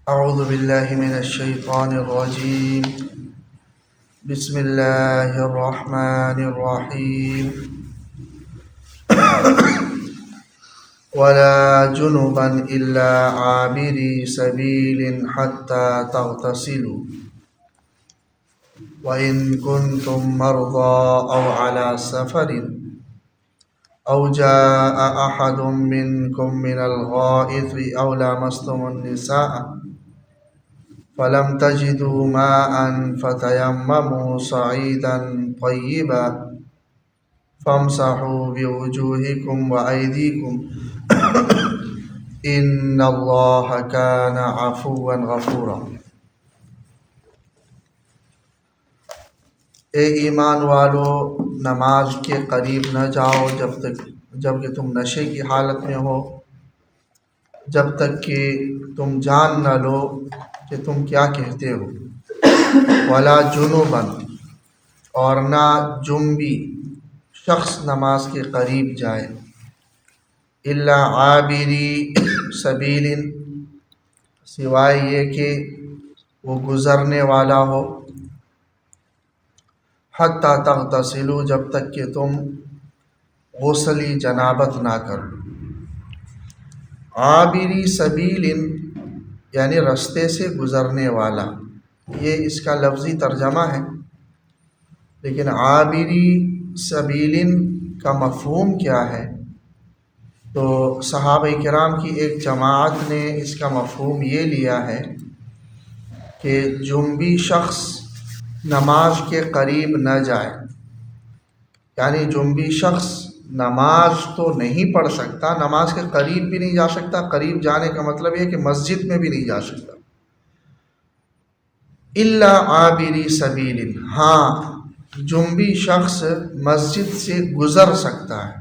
أعوذ بالله من الشيطان الرجيم. بسم الله الرحمن الرحيم. ولا جنبا إلا عابري سبيل حتى تغتسلوا وإن كنتم مرضى أو على سفر أو جاء أحد منكم من الغائط أو لامستم النساء فلم تجدوا ماء فتيمموا صعيدا طيبا فامسحوا بوجوهكم وأيديكم إن الله كان عفوا غفورا. اے ایمان والو، نماز کے قریب نہ جاؤ جب کہ تم نشے کی حالت میں ہو، جب تک کہ تم جان نہ لو کہ تم کیا کہتے ہو. ولا جنوباً، اور نہ جنبی شخص نماز کے قریب جائے. الا عابری سبیل، سوائے یہ کہ وہ گزرنے والا ہو. حتی تغتسلوا، جب تک کہ تم غسل جنابت نہ کرو. عابری سبیل یعنی رستے سے گزرنے والا، یہ اس کا لفظی ترجمہ ہے. لیکن عابری سبیل کا مفہوم کیا ہے؟ تو صحابہ کرام کی ایک جماعت نے اس کا مفہوم یہ لیا ہے کہ جنبی شخص نماز کے قریب نہ جائے. یعنی جنبی شخص نماز تو نہیں پڑھ سکتا، نماز کے قریب بھی نہیں جا سکتا. قریب جانے کا مطلب یہ کہ مسجد میں بھی نہیں جا سکتا. الا عابری سبیل، ہاں جنبی شخص مسجد سے گزر سکتا ہے.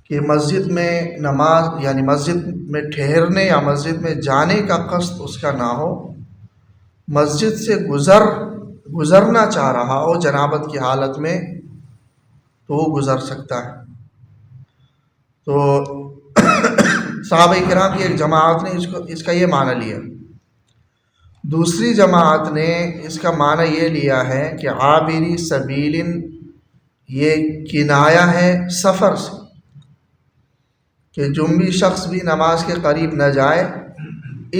کہ مسجد میں نماز یعنی مسجد میں ٹھہرنے یا مسجد میں جانے کا قصد اس کا نہ ہو، مسجد سے گزرنا چاہ رہا ہو جنابت کی حالت میں تو وہ گزر سکتا ہے. تو صحابہ کرام کی ایک جماعت نے اس کا یہ معنی لیا. دوسری جماعت نے اس کا معنی یہ لیا ہے کہ عابری سبیل یہ کنایہ ہے سفر سے، کہ جنبی شخص بھی نماز کے قریب نہ جائے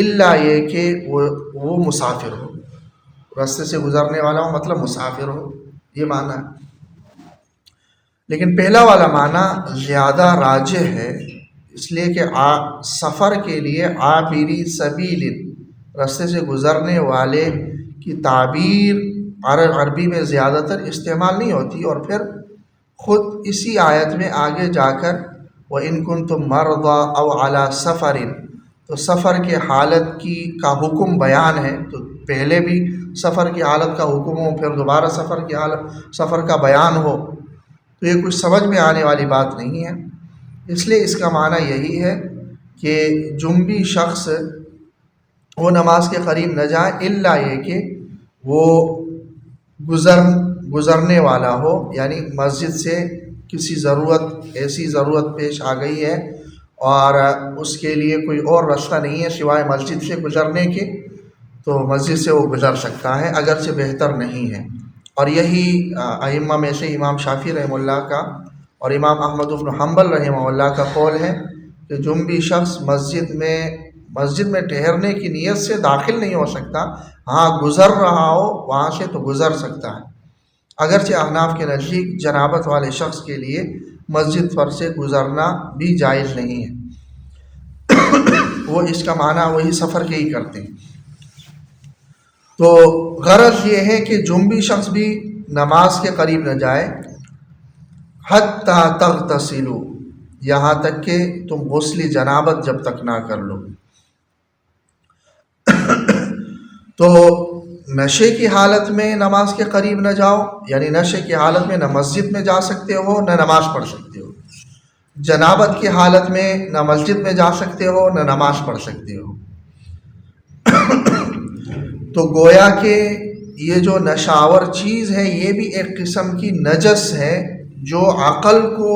الا یہ کہ وہ مسافر ہو، راستے سے گزرنے والا ہو، مطلب مسافر ہو، یہ معنی ہے. لیکن پہلا والا معنی زیادہ راجح ہے، اس لیے کہ سفر کے لیے عابری سبیل، راستے سے گزرنے والے کی تعبیر عربی میں زیادہ تر استعمال نہیں ہوتی. اور پھر خود اسی آیت میں آگے جا کر وَإِن كُنتُم مَرْضَىٰ أَوْ عَلَىٰ سَفَرٍ، تو سفر کے حالت کا حکم بیان ہے. تو پہلے بھی سفر کی حالت کا حکم ہو، پھر دوبارہ سفر کا بیان ہو، تو یہ کچھ سمجھ میں آنے والی بات نہیں ہے. اس لیے اس کا معنی یہی ہے کہ جنبی شخص وہ نماز کے قریب نہ جائے الا یہ کہ وہ گزرنے والا ہو، یعنی مسجد سے کسی ایسی ضرورت پیش آ گئی ہے اور اس کے لیے کوئی اور راستہ نہیں ہے سوائے مسجد سے گزرنے کے، تو مسجد سے وہ گزر سکتا ہے، اگرچہ بہتر نہیں ہے. اور یہی ائمہ میں سے امام شافعی رحمہ اللہ کا اور امام احمد بن حنبل رحمہ اللہ کا قول ہے کہ جنبی شخص مسجد میں ٹھہرنے کی نیت سے داخل نہیں ہو سکتا. ہاں گزر رہا ہو وہاں سے تو گزر سکتا ہے، اگرچہ احناف کے نزدیک جنابت والے شخص کے لیے مسجد پر سے گزرنا بھی جائز نہیں ہے. وہ اس کا معنی وہی سفر کے ہی کرتے ہیں. تو غرض یہ ہے کہ جنبی شخص بھی نماز کے قریب نہ جائے حتی تغتسلوا، یہاں تک کہ تم غسل جنابت جب تک نہ کر لو. تو نشے کی حالت میں نماز کے قریب نہ جاؤ، یعنی نشے کی حالت میں نہ مسجد میں جا سکتے ہو نہ نماز پڑھ سکتے ہو. جنابت کی حالت میں نہ مسجد میں جا سکتے ہو نہ نماز پڑھ سکتے ہو. تو گویا کہ یہ جو نشاور چیز ہے یہ بھی ایک قسم کی نجس ہے جو عقل کو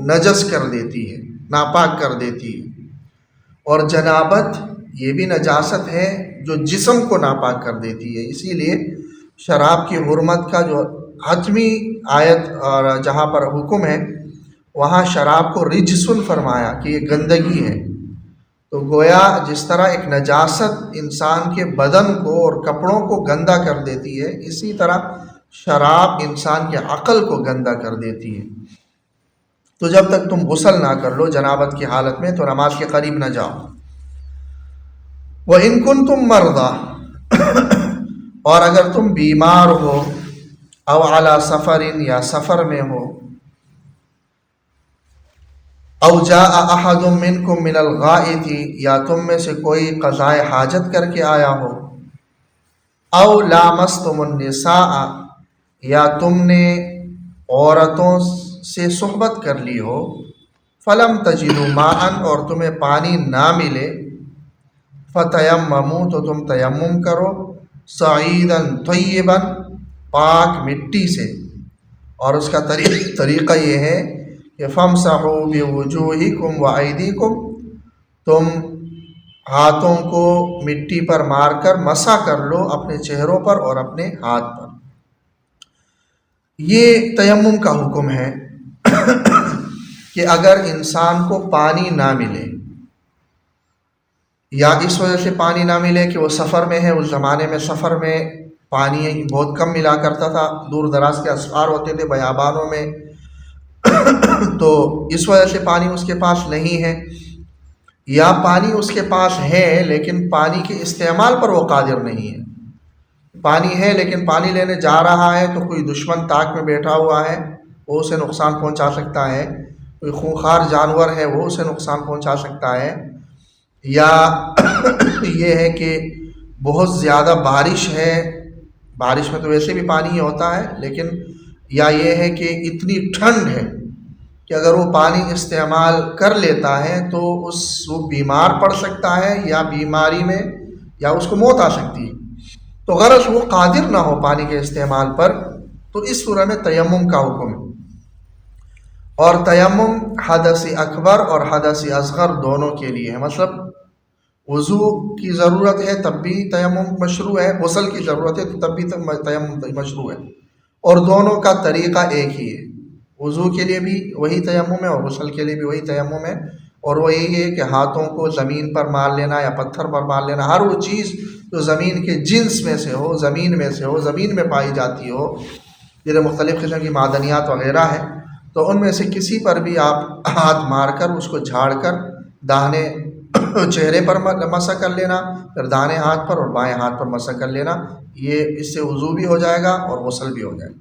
نجس کر دیتی ہے، ناپاک کر دیتی ہے. اور جنابت یہ بھی نجاست ہے جو جسم کو ناپاک کر دیتی ہے. اسی لیے شراب کی حرمت کا جو حتمی آیت اور جہاں پر حکم ہے وہاں شراب کو رجسن فرمایا کہ یہ گندگی ہے. تو گویا جس طرح ایک نجاست انسان کے بدن کو اور کپڑوں کو گندا کر دیتی ہے، اسی طرح شراب انسان کے عقل کو گندا کر دیتی ہے. تو جب تک تم غسل نہ کر لو جنابت کی حالت میں تو نماز کے قریب نہ جاؤ. وَإِن كُنتُم مَّرْضَىٰ اور اگر تم بیمار ہو، او علی سفر یا سفر میں ہو، او جاء احد منکم من الغائط یا تم میں سے کوئی قضائے حاجت کر کے آیا ہو، او لامستم النساء یا تم نے عورتوں سے صحبت کر لی ہو، فلم تجدوا ماء اور تمہیں پانی نہ ملے، فتیمموا تو تم تیمم کرو، صعیدا طیبا پاک مٹی سے. اور اس کا طریقہ یہ ہے کہ فامسحوا بوجوہکم وایدیکم، تم ہاتھوں کو مٹی پر مار کر مسح کر لو اپنے چہروں پر اور اپنے ہاتھ پر. یہ تیمم کا حکم ہے کہ اگر انسان کو پانی نہ ملے یا اس وجہ سے پانی نہ ملے کہ وہ سفر میں ہے، اس زمانے میں سفر میں پانی بہت کم ملا کرتا تھا، دور دراز کے اسفار ہوتے تھے بیابانوں میں، تو اس وجہ سے پانی اس کے پاس نہیں ہے، یا پانی اس کے پاس ہے لیکن پانی کے استعمال پر وہ قادر نہیں ہے. پانی ہے لیکن پانی لینے جا رہا ہے تو کوئی دشمن طاق میں بیٹھا ہوا ہے، وہ اسے نقصان پہنچا سکتا ہے، کوئی خونخوار جانور ہے وہ اسے نقصان پہنچا سکتا ہے، یا یہ ہے کہ بہت زیادہ بارش ہے، بارش میں تو ویسے بھی پانی ہی ہوتا ہے، لیکن یا یہ ہے کہ اتنی ٹھنڈ ہے کہ اگر وہ پانی استعمال کر لیتا ہے تو وہ بیمار پڑ سکتا ہے، یا بیماری میں یا اس کو موت آ سکتی ہے. تو غرض وہ قادر نہ ہو پانی کے استعمال پر، تو اس صورت میں تیمم کا حکم ہے. اور تیمم حدث اکبر اور حدث اصغر دونوں کے لیے ہے. مطلب وضو کی ضرورت ہے تب بھی تیمم مشروع ہے، غسل کی ضرورت ہے تو تب بھی تیمم مشروع ہے، اور دونوں کا طریقہ ایک ہی ہے. وضو کے لیے بھی وہی تیمم ہے اور غسل کے لیے بھی وہی تیمم ہے، اور وہ یہی ہے کہ ہاتھوں کو زمین پر مار لینا یا پتھر پر مار لینا، ہر وہ چیز جو زمین کے جنس میں سے ہو، زمین میں سے ہو، زمین میں پائی جاتی ہو، جیسے مختلف قسم کی معدنیات وغیرہ ہیں، تو ان میں سے کسی پر بھی آپ ہاتھ مار کر اس کو جھاڑ کر داہنے چہرے پر مسح کر لینا، پھر داہنے ہاتھ پر اور بائیں ہاتھ پر مسح کر لینا، یہ اس سے وضو بھی ہو جائے گا اور غسل بھی ہو جائے گا.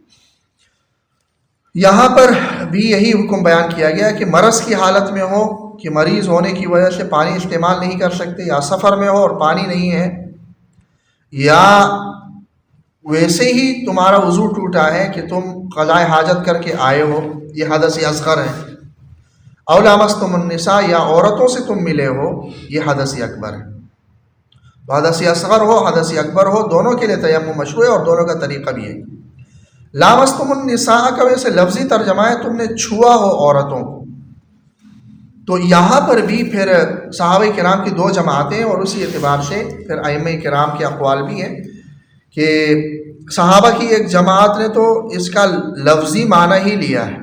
یہاں پر بھی یہی حکم بیان کیا گیا کہ مرض کی حالت میں ہو کہ مریض ہونے کی وجہ سے پانی استعمال نہیں کر سکتے، یا سفر میں ہو اور پانی نہیں ہے، یا ویسے ہی تمہارا وضو ٹوٹا ہے کہ تم قضائے حاجت کر کے آئے ہو، یہ حدث اصغر ہے. او لامستم النساء یا عورتوں سے تم ملے ہو، یہ حدث اکبر ہے. تو حدث اصغر ہو حدث اکبر ہو دونوں کے لیے تیمم مشروع ہے اور دونوں کا طریقہ بھی ہے. لامستم النساء کا ویسے لفظی ترجمہ ہے تم نے چھوا ہو عورتوں کو. تو یہاں پر بھی پھر صحابہ کرام کی دو جماعتیں، اور اسی اعتبار سے پھر ائمہ کرام کے اقوال بھی ہیں کہ صحابہ کی ایک جماعت نے تو اس کا لفظی معنی ہی لیا ہے،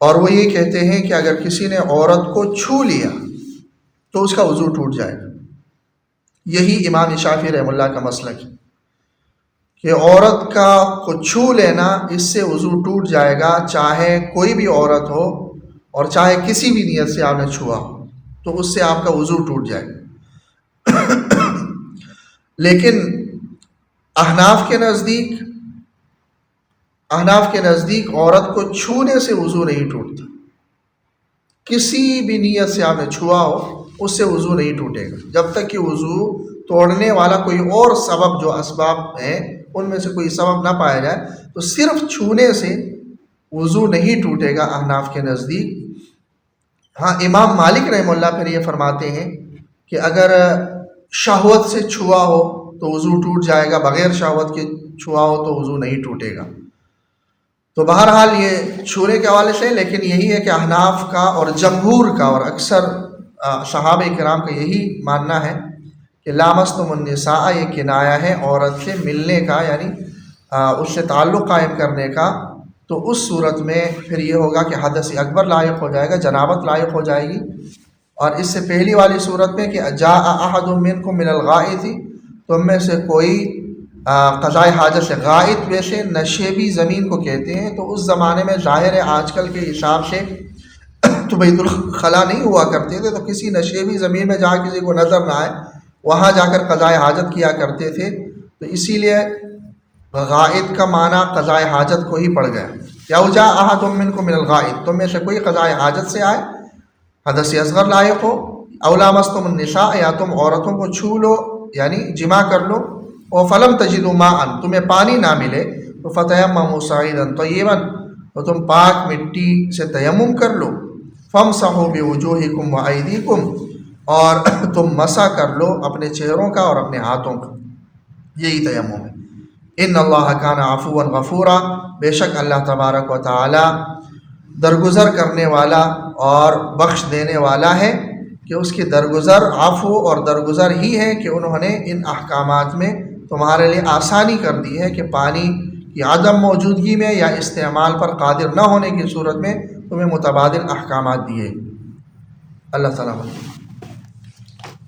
اور وہ یہ کہتے ہیں کہ اگر کسی نے عورت کو چھو لیا تو اس کا وضو ٹوٹ جائے گا. یہی امام شافعی رحمہ اللہ کا مسلک ہے کہ عورت کو چھو لینا اس سے وضو ٹوٹ جائے گا، چاہے کوئی بھی عورت ہو اور چاہے کسی بھی نیت سے آپ نے چھوا ہو، تو اس سے آپ کا وضو ٹوٹ جائے گا. لیکن احناف کے نزدیک عورت کو چھونے سے وضو نہیں ٹوٹتا. کسی بھی نیت سے آپ نے چھوا ہو اس سے وضو نہیں ٹوٹے گا جب تک کہ وضو توڑنے والا کوئی اور سبب جو اسباب ہیں ان میں سے کوئی سبب نہ پایا جائے. تو صرف چھونے سے وضو نہیں ٹوٹے گا احناف کے نزدیک. ہاں امام مالک رحمہ اللہ پھر یہ فرماتے ہیں کہ اگر شہوت سے چھوا ہو تو وضو ٹوٹ جائے گا، بغیر شہوت کے چھوا ہو تو وضو نہیں ٹوٹے گا. تو بہرحال یہ چھونے کے حوالے سے، لیکن یہی ہے کہ احناف کا اور جمہور کا اور اکثر صحابہ کرام کا یہی ماننا ہے کہ لامستم النساء یہ کنایا ہے عورت سے ملنے کا، یعنی اس سے تعلق قائم کرنے کا، تو اس صورت میں پھر یہ ہوگا کہ حدث اکبر لاحق ہو جائے گا، جنابت لاحق ہو جائے گی۔ اور اس سے پہلی والی صورت میں کہ جاء احد منکم من الغائط، تم میں سے کوئی قضاء حاجت سے، غائط ویسے نشیبی زمین کو کہتے ہیں، تو اس زمانے میں ظاہر ہے آج کل کے حساب سے تو بیت الخلا نہیں ہوا کرتے تھے، تو کسی نشیبی زمین میں جہاں کسی کو نظر نہ آئے وہاں جا کر قضاء حاجت کیا کرتے تھے، تو اسی لیے غائط کا معنی قضاء حاجت کو ہی پڑ گیا۔ یا جاء احد منکم من الغائط، تم میں سے کوئی قضاء حاجت سے آئے، حدث اصغر لاحق ہو، او لامستم النساء، یا تم عورتوں کو چھو لو یعنی جماع کر لو، اور فلم تجدوا ماء، تمہیں پانی نہ ملے، تو فتیمموا صعیدا طیبا، تو تم پاک مٹی سے تیمم کر لو، فامسحوا بوجوہکم وایدیکم، اور تم مسح کر لو اپنے چہروں کا اور اپنے ہاتھوں کا، یہی تیمم ہے۔ ان اللہ کان عفوا غفورا، بے شک اللہ تبارک و تعالی درگزر کرنے والا اور بخش دینے والا ہے، کہ اس کی درگزر عفو اور درگزر ہی ہے کہ انہوں نے ان احکامات میں تمہارے لیے آسانی کر دی ہے کہ پانی کی عدم موجودگی میں یا استعمال پر قادر نہ ہونے کی صورت میں تمہیں متبادل احکامات دیے۔ اللہ تعالیٰ